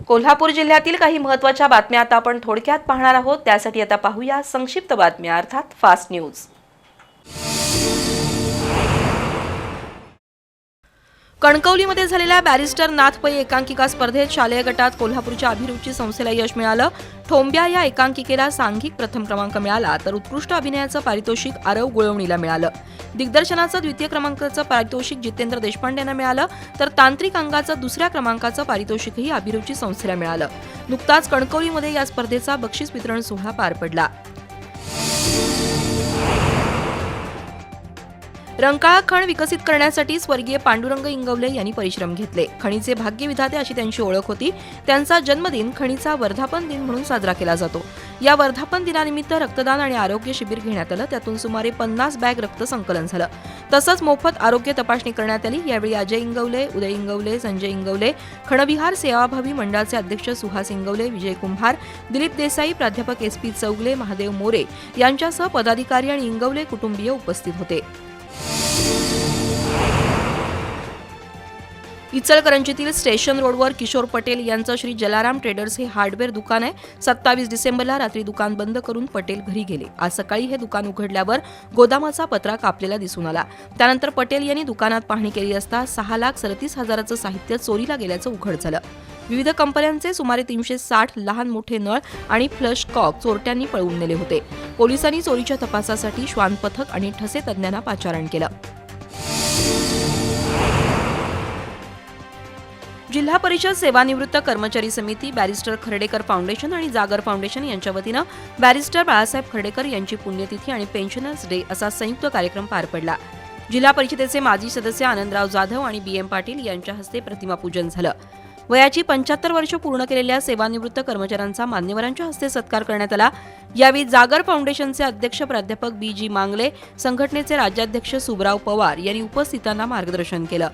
कोल्हापूर जिल्ह्यातील काही महत्त्वाच्या बातम्या आता आपण थोडक्यात पाहणार आहोत। त्यासाठी आता पाहूया संक्षिप्त बातम्या अर्थात फास्ट न्यूज। कणकवलीमध्ये झालेल्या बॅरिस्टर नाथ पै एकांकिका स्पर्धेत शालेय गटात कोल्हापूरच्या अभिरुची संस्थेला यश मिळालं। ठोंब्या या एकांकिकेला सांघिक प्रथम क्रमांक मिळाला तर उत्कृष्ट अभिनयाचं पारितोषिक आरव गुळवणीला मिळालं। दिग्दर्शनाचं द्वितीय क्रमांकाचं पारितोषिक जितेंद्र देशपांडे यांना मिळालं तर तांत्रिक अंगाचं दुसऱ्या क्रमांकाचं पारितोषिकही अभिरुची संस्थेला मिळालं। नुकताच कणकवलीमध्ये या स्पर्धेचा बक्षीस वितरण सोहळा पार पडला। रंकाळा खण विकसित करण्यासाठी स्वर्गीय पांडुरंग इंगवले यांनी परिश्रम घेतले। खणीचे भाग्यविधाते अशी त्यांची ओळख होती। त्यांचा जन्मदिन खणीचा वर्धापन दिन म्हणून साजरा केला जातो। या वर्धापन दिनानिमित्त रक्तदान आणि आरोग्य शिबिर घेण्यात आलं। त्यातून सुमारे 50 बॅग रक्त संकलन झालं। तसंच मोफत आरोग्य तपासणी करण्यात आली। यावेळी अजय इंगवले, उदय इंगवले, संजय इंगवले, खणविहार सेवाभावी मंडळाचे अध्यक्ष सुहास इंगवले, विजय कुंभार, दिलीप देसाई, प्राध्यापक SP चौगले, महादेव मोरे यांच्यासह पदाधिकारी आणि इंगवले कुटुंबीय उपस्थित होते। इचलकरंजीतील स्टेशन रोडवर किशोर पटेल यांचं श्री जलाराम ट्रेडर्स हे हार्डवेअर दुकान आहे। 27 डिसेंबरला रात्री दुकान बंद करून पटेल घरी गेले। आज सकाळी हे दुकान उघडल्यावर गोदामाचा पत्रा कापलेला दिसून आला। त्यानंतर पटेल यांनी दुकानात पाहणी केली असता 6,37,000चं साहित्य चोरीला गेल्याचं उघड झालं। विविध कंपन्यांचे सुमारे 360 लहान मोठे नळ आणि फ्लश कॉक चोरट्यांनी पळवून नेले होते। पोलिसांनी चोरीच्या तपासासाठी श्वान पथक आणि ठसे तज्ञांना पाचारण केलं। जिल्हा परिषद सेवानिवृत्त कर्मचारी समिती, बॅरिस्टर खर्डेकर फाउंडेशन आणि जागर फाउंडेशन यांच्या वतीनं बॅरिस्टर बाळासाहेब खर्डेकर यांची पुण्यतिथी आणि पेन्शनर्स डे असा संयुक्त कार्यक्रम पार पडला। जिल्हा परिषदेचे माजी सदस्य आनंदराव जाधव आणि BM पाटील यांच्या हस्ते प्रतिमा पूजन झालं। वयाची 75 वर्ष पूर्ण केलेल्या सेवानिवृत्त कर्मचाऱ्यांचा मान्यवरांच्या हस्ते सत्कार करण्यात आला। यावेळी जागर फाउंडेशनचे अध्यक्ष प्राध्यापक BG मांगले, संघटनेचे राज्याध्यक्ष सुबराव पवार यांनी उपस्थितांना मार्गदर्शन केलं।